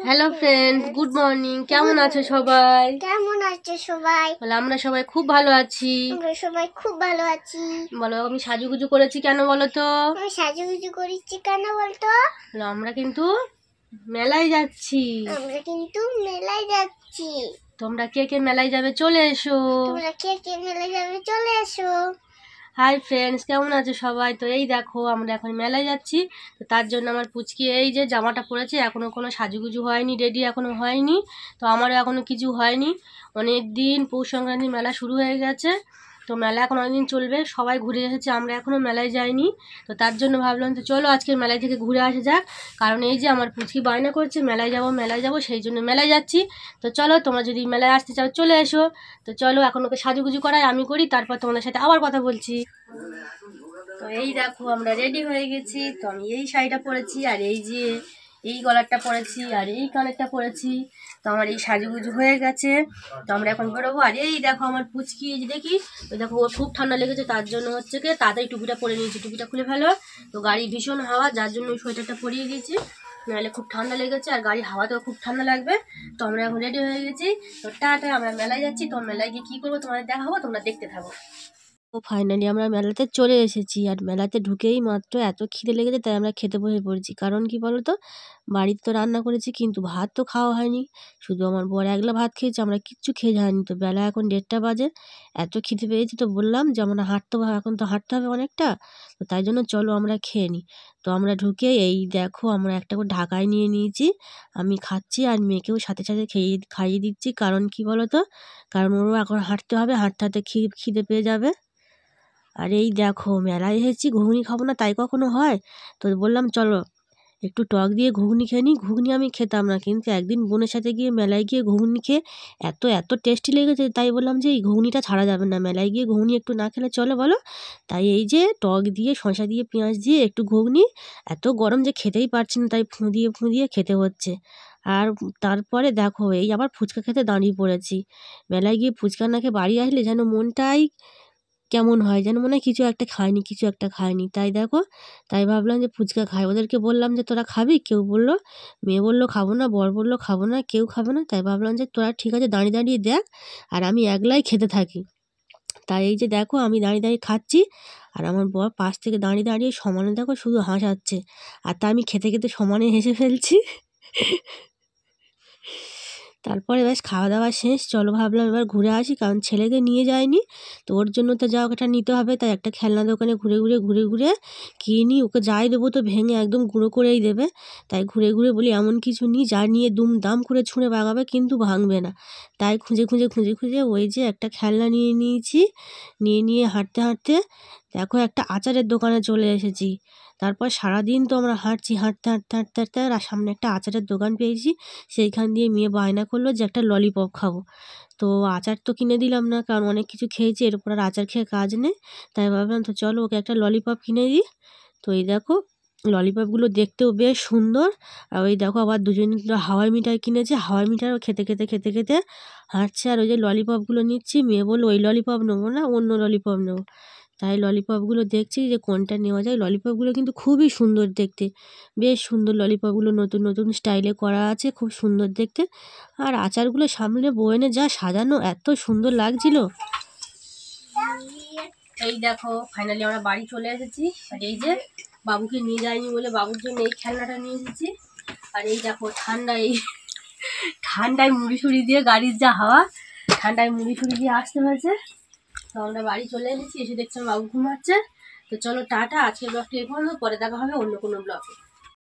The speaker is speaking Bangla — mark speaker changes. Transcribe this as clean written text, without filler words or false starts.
Speaker 1: Hello friends, good morning. কেমন আছো সবাই?
Speaker 2: বলে
Speaker 1: আমরা সবাই খুব ভালো আছি। বলো, আমি সাজুগুজু করেছি কেন বলো তো? আমরা কিন্তু মেলায় যাচ্ছি। তোমরা কে কে মেলায় যাবে চলে এসো। হাই ফ্রেন্ডস, কেমন আছো সবাই? তো এই দেখো, আমরা এখন মেলায় যাচ্ছি। তো তার জন্য আমার পুচকি এই যে জামাটা পরেছে, এখনো কোনো সাজুগুজু হয়নি, রেডি এখনো হয়নি। তো আমারও এখনো কিছু হয়নি। অনেক দিন, পৌষ সংক্রান্তির মেলা শুরু হয়ে গেছে। তো মেলা এখন অনেকদিন চলবে, সবাই ঘুরে এসেছে, আমরা এখনও মেলায় যাইনি। তো তার জন্য ভাবলাম তো চলো আজকের মেলায় থেকে ঘুরে আসা যাক। কারণ এই যে আমার পুচকি বায়না করছে মেলায় যাবো, সেই জন্য মেলায় যাচ্ছি। তো চলো, তোমরা যদি মেলায় আসতে চাও চলে এসো। তো চলো, এখন ওকে সাজুগুজু করাই আমি করি, তারপর তোমাদের সাথে আবার কথা বলছি। তো এই দেখো, আমরা রেডি হয়ে গেছি। তো আমি এই শাড়িটা পরেছি, আর এই যে এই গলারটা পরেছি, আর এই কানেরটা পরেছি। তো আমার এই সাজুগুজু হয়ে গেছে। তো আমরা এখন বেরোবো। আর এই দেখো আমার পুচকি, এই যে দেখি, ওই দেখো ওর খুব ঠান্ডা লেগেছে, তার জন্য হচ্ছে কি তাড়াতাড়ি টুপিটা পরে নিয়েছি। টুপিটা খুলে ফেলো। তো গাড়ি ভীষণ হাওয়া, যার জন্য ওই সোয়েটারটা পরিয়ে দিয়েছি, নাহলে খুব ঠান্ডা লেগেছে, আর গাড়ি হাওয়াতেও খুব ঠান্ডা লাগবে। তো আমরা এখন রেডি হয়ে গেছি। তো টাটা, আমরা মেলায় যাচ্ছি। তো মেলায় গিয়ে কী করবো তোমাদের দেখাবো, তোমরা দেখতে থাকো। তো ফাইনালি আমরা মেলাতে চলে এসেছি। আর মেলাতে ঢুকেই মাত্র এত খিদে লেগেছে, তাই আমরা খেতে বসে পড়েছি। কারণ কি বলো তো, বাড়িতে তো রান্না করেছি, কিন্তু ভাত তো খাওয়া হয়নি। শুধু আমার বর একলা ভাত খেয়েছে, আমরা কিচ্ছু খেয়ে যাইনি। তো বেলা এখন 1:30 বাজে, এত খিদে পেয়েছি। তো বললাম যে আমরা এখন তো হাঁটতে হবে অনেকটা। তো তাই জন্য চলো আমরা খেয়ে নিই। তো আমরা ঢুকে এই দেখো, আমরা একটা করে ঢাকায় নিয়ে নিয়েছি। আমি খাচ্ছি, আর মেয়েকেও সাথে সাথে খাইয়ে দিচ্ছি। কারণ কি বলো তো, কারণ ওরও এখন হাঁটতে হবে, হাঁটতে হাঁটতে খিদে পেয়ে যাবে। আর এই দেখো, মেলায় এসেছি, ঘুগনি খাবো না তাই কখনো হয়? তো বললাম চলো একটু টক দিয়ে ঘুগনি খেয়ে নিই। ঘুগনি আমি খেতাম না, কিন্তু একদিন বোনের সাথে গিয়ে মেলায় গিয়ে ঘুগনি খেয়ে এত এত টেস্টি লেগেছে, তাই বললাম যে এই ঘুগনিটা ছাড়া যাবে না, মেলায় গিয়ে ঘুগনি একটু না খেলে চলে বলো? তাই এই যে টক দিয়ে, শসা দিয়ে, পেঁয়াজ দিয়ে একটু ঘুগনি, এত গরম যে খেতেই পারছি না, তাই ফুঁ দিয়ে খেতে হচ্ছে। আর তারপরে দেখো, এই আবার ফুচকা খেতে দাঁড়িয়ে পড়েছি। মেলায় গিয়ে ফুচকা না খেয়ে বাড়ি আসলে যেন মনটাই কেমন হয়, যেন মনে হয় কিছু একটা খায়নি। তাই দেখো, তাই ভাবলাম যে ফুচকা খাই। ওদেরকে বললাম যে তোরা খাবি? কেউ বলল, মেয়ে বলল খাবো না, বর বলল খাবো না, কেউ খাবে না। তাই ভাবলাম যে তোরা ঠিক আছে, দাঁড়িয়ে দাঁড়িয়ে দেখ, আর আমি একলাই খেতে থাকি। তাই এই যে দেখো, আমি দাঁড়িয়ে দাঁড়িয়ে খাচ্ছি, আর আমার বর পাশ থেকে দাঁড়িয়ে দাঁড়িয়ে সমানে দেখো শুধু হাসাচ্ছে। আর তা আমি খেতে খেতে সমানে হেসে ফেলছি। তারপরে বেশ খাওয়া দাওয়া শেষ, চলো ভাবলাম এবার ঘুরে আসি, কারণ ছেলেকে নিয়ে যায়নি। তো ওর জন্য তো যা ওটা নিতে হবে, তাই একটা খেলনা দোকানে ঘুরে কিনি। ওকে যাই দেবো তো ভেঙে একদম গুঁড়ো করেই দেবে। তাই ঘুরে বলি এমন কিছু নিই যা নিয়ে দুম দাম করে ছুঁড়ে বাগাবে, কিন্তু ভাঙবে না। তাই খুঁজে ওই যে একটা খেলনা নিয়ে নিয়েছি। নিয়ে হাঁটতে দেখো একটা আচারের দোকানে চলে এসেছি। তারপর সারাদিন তো আমরা হাঁটতে আর সামনে একটা আচারের দোকান পেয়েছি। সেইখান দিয়ে মেয়ে বায়না করলো যে একটা ললিপপ খাবো। তো আচার তো কিনে দিলাম না, কারণ অনেক কিছু খেয়েছি, এর উপর আর আচার খেয়ে কাজ নেই। তাই ভাবলাম তো চলো ওকে একটা ললিপপ কিনে দিই। তো এই দেখো, ললিপপগুলো দেখতেও বেশ সুন্দর। আর ওই দেখো, আবার দুজনে হাওয়াই মিঠাই কিনেছে, হাওয়াই মিঠাইও খেতে হাঁটছে। আর ওই যে ললিপপগুলো নিচ্ছি, মেয়ে বললো ওই ললিপপ নেবো না, অন্য ললিপপ নেবো। তাই ললিপপগুলো দেখছি যে কোনটা নেওয়া যায়। ললিপপগুলো কিন্তু খুবই সুন্দর দেখতে, বেশ সুন্দর। ললিপপগুলো নতুন স্টাইলে করা আছে, খুব সুন্দর দেখতে। আর আচারগুলো সামনে বয়নে যা সাজানো, এত সুন্দর লাগছিল। এই দেখো, ফাইনালি আমরা বাড়ি চলে এসেছি। আর এই যে বাবুকে নিয়ে যাইনি বলে বাবুর জন্য এই খেলনাটা নিয়ে এসেছি। আর এই দেখো, ঠান্ডায় মুড়ি দিয়ে, গাড়ির যা হাওয়া, ঠান্ডায় মুড়ি দিয়ে আসতে হয়েছে। তো আমরা বাড়ি চলে এসেছি, এসে দেখছি বাবু ঘুমাচ্ছে। তো চলো টাটা, আজকের ব্লগটি এই পর্যন্ত, পরে দেখা হবে অন্য কোনো ব্লগে।